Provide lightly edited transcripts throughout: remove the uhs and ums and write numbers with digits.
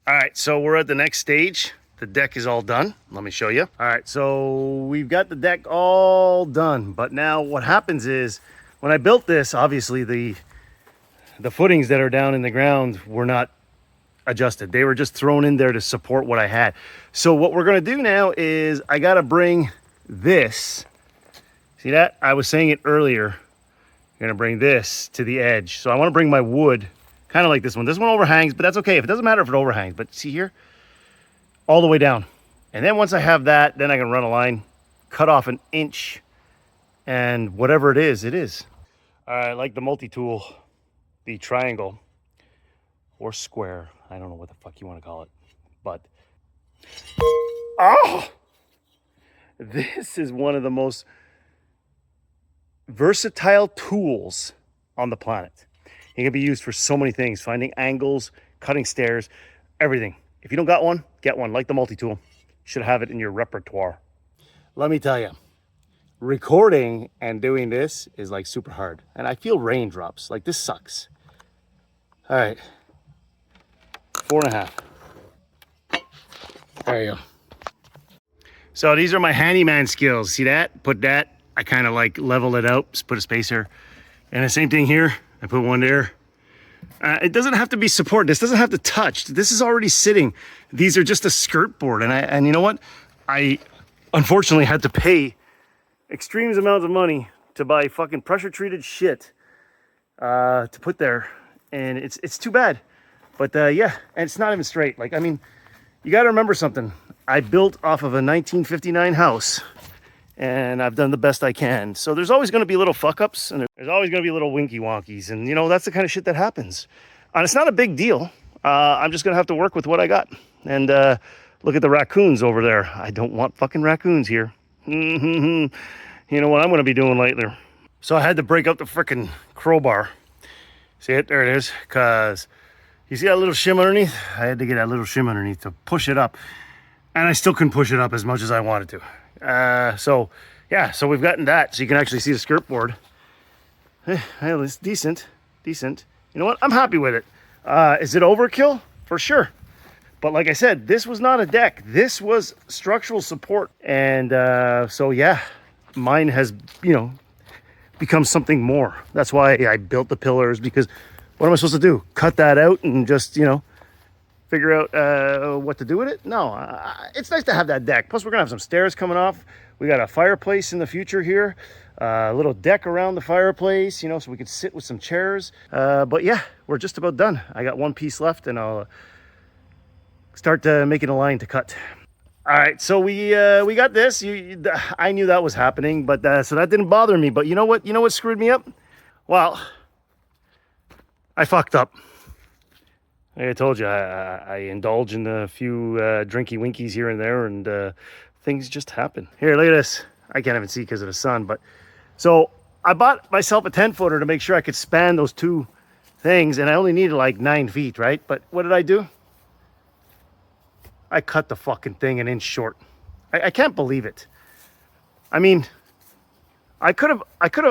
All right, so we're at the next stage. The deck is all done. Let me show you. All right, so we've got the deck all done, but now what happens is when I built this, obviously the footings that are down in the ground were not adjusted. They were just thrown in there to support what I had. So what we're gonna do now is I gotta bring this, see that? I was saying it earlier. I'm gonna bring this to the edge. So I wanna bring my wood, kind of like this one. This one overhangs, but that's okay. If it doesn't matter if it overhangs, but see here, all the way down. And then once I have that, then I can run a line, cut off an inch, and whatever it is, it is. I like the multi-tool, the triangle or square. I don't know what the fuck you want to call it, but oh, this is one of the most versatile tools on the planet. It can be used for so many things, finding angles, cutting stairs, everything. If you don't got one, get one, like the multi-tool. You should have it in your repertoire. Let me tell you, recording and doing this is like super hard. And I feel raindrops, like this sucks. All right, 4.5. There you go. So these are my handyman skills. See that? Put that, I kind of like level it out, just put a spacer. And the same thing here, I put one there. It doesn't have to be support. This doesn't have to touch. This is already sitting. These are just a skirt board. And you know what? I unfortunately had to pay extreme amounts of money to buy fucking pressure treated shit to put there. And it's too bad. But yeah, and it's not even straight. Like, I mean, you got to remember something. I built off of a 1959 house. And I've done the best I can. So there's always going to be little fuck ups and there's always going to be little winky wonkies. And you know, that's the kind of shit that happens. And it's not a big deal. I'm just going to have to work with what I got. And look at the raccoons over there. I don't want fucking raccoons here. You know what I'm going to be doing later. So I had to break up the freaking crowbar. See it? There it is. Because you see that little shim underneath? I had to get that little shim underneath to push it up. And I still couldn't push it up as much as I wanted to. So yeah, so we've gotten that, so you can actually see the skirt board. It's decent. You know what? I'm happy with it. Is it overkill? For sure. But like I said, this was not a deck. This was structural support. And so yeah, mine has, you know, become something more. That's why I built the pillars, because what am I supposed to do? Cut that out and just, you know, figure out what to do with it? No, it's nice to have that deck. Plus, we're gonna have some stairs coming off. We got a fireplace in the future here, a little deck around the fireplace, you know, so we can sit with some chairs. But yeah, we're just about done. I got one piece left, and I'll start making a line to cut. All right, so we got this. I knew that was happening, but so that didn't bother me. But you know what? You know what screwed me up? Well, I fucked up. Like I told you, I indulge in a few drinky winkies here and there, and things just happen. Here, look at this. I can't even see because of the sun, but so I bought myself a 10-footer to make sure I could span those two things, and I only needed like 9 feet, right? But what did I do? I cut the fucking thing an inch short. I can't believe it. I mean, I could have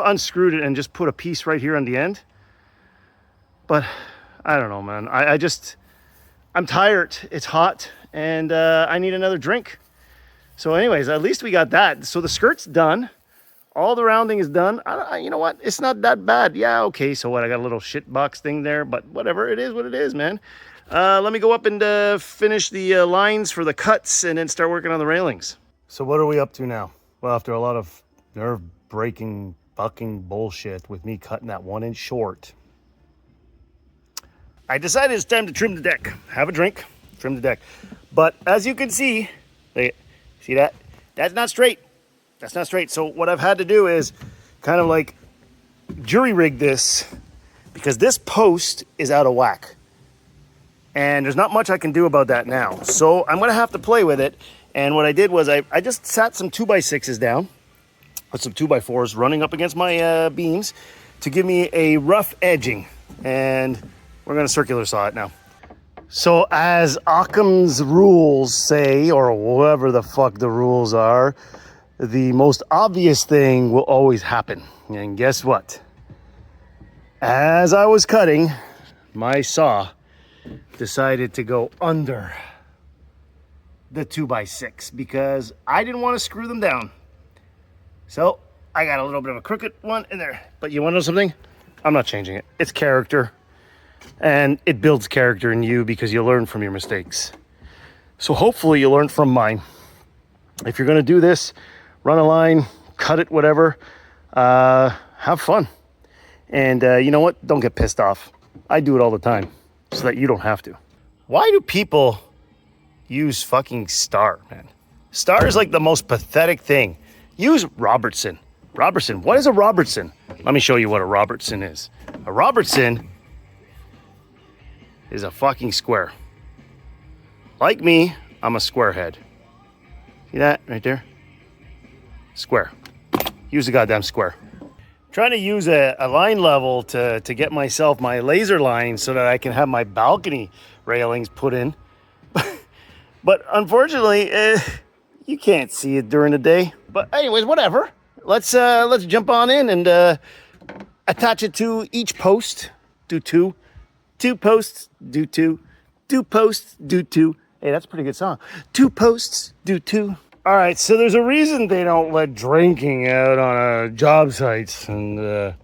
unscrewed it and just put a piece right here on the end, but I don't know, man. I'm tired. It's hot, and I need another drink. So anyways, at least we got that. So the skirt's done. All the rounding is done. You know what? It's not that bad. Yeah, okay. So what? I got a little shit box thing there, but whatever. It is what it is, man. Let me go up and finish the lines for the cuts and then start working on the railings. So what are we up to now? Well, after a lot of nerve-breaking fucking bullshit with me cutting that 1 inch short, I decided it's time to trim the deck. Have a drink, trim the deck. But as you can see that? That's not straight. That's not straight. So what I've had to do is kind of like jury rig this, because this post is out of whack. And there's not much I can do about that now. So I'm gonna have to play with it. And what I did was I just sat some 2x6s down, with some 2x4s running up against my beams to give me a rough edging. And we're gonna circular saw it now. So as Occam's rules say, or whatever the fuck the rules are, the most obvious thing will always happen. And guess what? As I was cutting, my saw decided to go under the 2x6 because I didn't want to screw them down. So I got a little bit of a crooked one in there. But you want to know something? I'm not changing it. It's character. And it builds character in you because you learn from your mistakes. So hopefully you learn from mine. If you're going to do this, run a line, cut it, whatever. Have fun. And you know what? Don't get pissed off. I do it all the time so that you don't have to. Why do people use fucking Star, man? Star is like the most pathetic thing. Use Robertson. Robertson. What is a Robertson? Let me show you what a Robertson is. A Robertson is a fucking square. Like me, I'm a squarehead. See that right there? Square. Use the goddamn square. Trying to use a line level to get myself my laser line so that I can have my balcony railings put in. But unfortunately, you can't see it during the day. But anyways, whatever. Let's jump on in and attach it to each post. Do two. 2 posts, do 2. 2 posts, do 2. Hey, that's a pretty good song. 2 posts, do 2. All right, so there's a reason they don't let drinking out on job sites. And,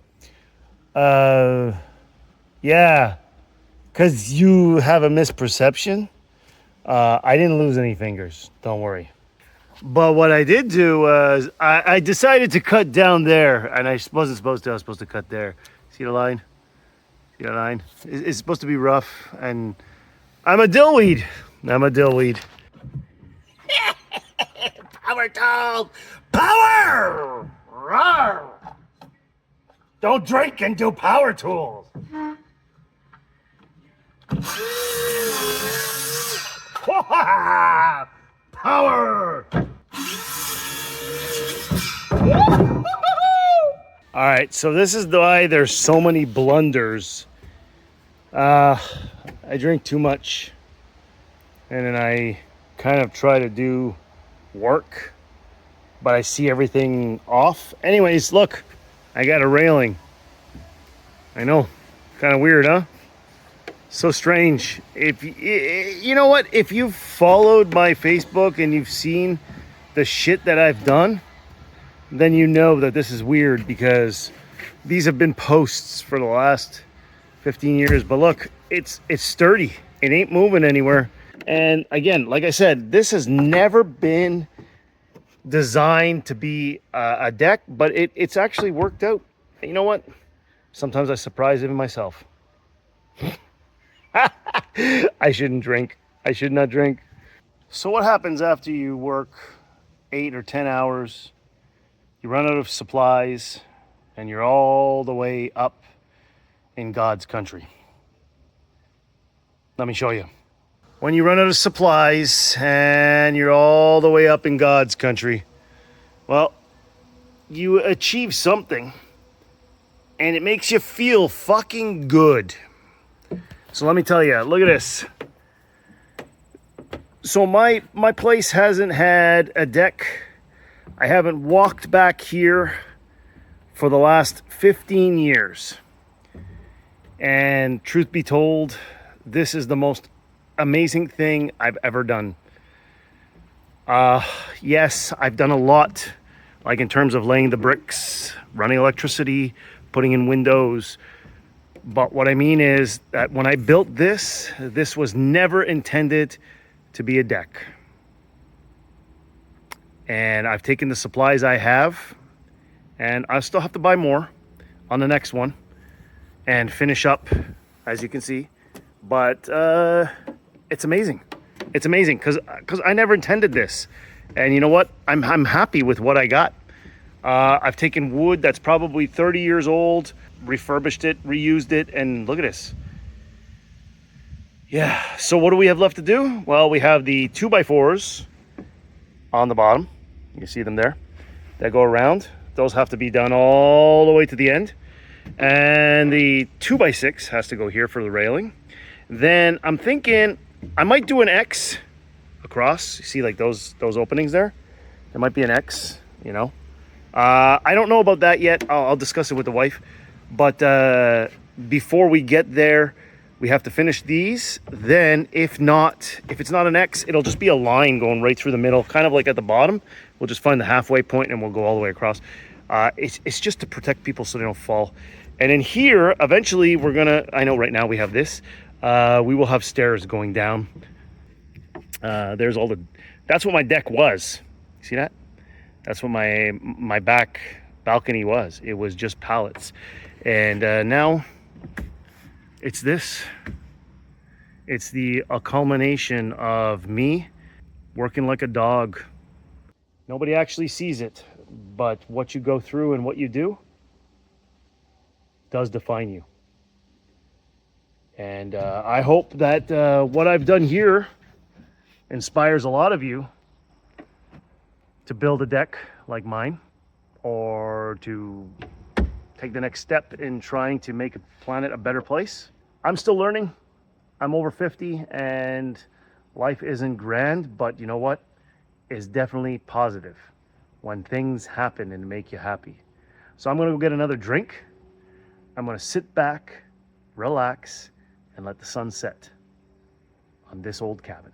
yeah, because you have a misperception. I didn't lose any fingers, don't worry. But what I did do was I decided to cut down there, and I wasn't supposed to. I was supposed to cut there. See the line? See the line? It's supposed to be rough, and I'm a dillweed. I'm a dillweed. Power tools! Power! Rawr! Don't drink and do power tools. Power! All right, so this is why there's so many blunders. I drink too much, and then I kind of try to do work, but I see everything off. Anyways, look, I got a railing. I know, kind of weird, huh? So strange. If you know what, if you've followed my Facebook and you've seen the shit that I've done, then you know that this is weird because these have been posts for the last 15 years. But look, it's sturdy. It ain't moving anywhere. And again, like I said, this has never been designed to be a deck, but it's actually worked out. And you know what? Sometimes I surprise even myself. I shouldn't drink. I should not drink. So what happens after you work 8 or 10 hours? You run out of supplies and you're all the way up in God's country. Let me show you. When you run out of supplies and you're all the way up in God's country, well, you achieve something and it makes you feel fucking good. So let me tell you, look at this. So my place hasn't had a deck. I haven't walked back here for the last 15 years. And truth be told, this is the most amazing thing I've ever done. Yes, I've done a lot, like in terms of laying the bricks, running electricity, putting in windows. But what I mean is that when I built this was never intended to be a deck. And I've taken the supplies I have, and I still have to buy more on the next one and finish up, as you can see. But it's amazing. It's amazing because I never intended this. And you know what? I'm happy with what I got. I've taken wood that's probably 30 years old, refurbished it, reused it, and look at this. Yeah, so what do we have left to do? Well, we have the 2x4s on the bottom. You see them there. That go around. Those have to be done all the way to the end. And the 2x6 has to go here for the railing. Then I'm thinking I might do an X across. You see like those openings there? There might be an X, you know. I don't know about that yet. I'll discuss it with the wife. But before we get there, We have to finish these. Then if it's not an X, it'll just be a line going right through the middle, kind of like at the bottom. We'll just find the halfway point and we'll go all the way across. It's just to protect people so they don't fall. And in here, eventually we're gonna, I know right now we have this, we will have stairs going down. There's all the, that's what my deck was. See that? That's what my back balcony was. It was just pallets. And now it's this. It's a culmination of me working like a dog. Nobody actually sees it, but what you go through and what you do does define you. And I hope that what I've done here inspires a lot of you to build a deck like mine, or to take the next step in trying to make a planet a better place. I'm still learning. I'm over 50 and life isn't grand, but you know what? It's definitely positive when things happen and make you happy. So I'm gonna go get another drink. I'm gonna sit back, relax, and let the sun set on this old cabin.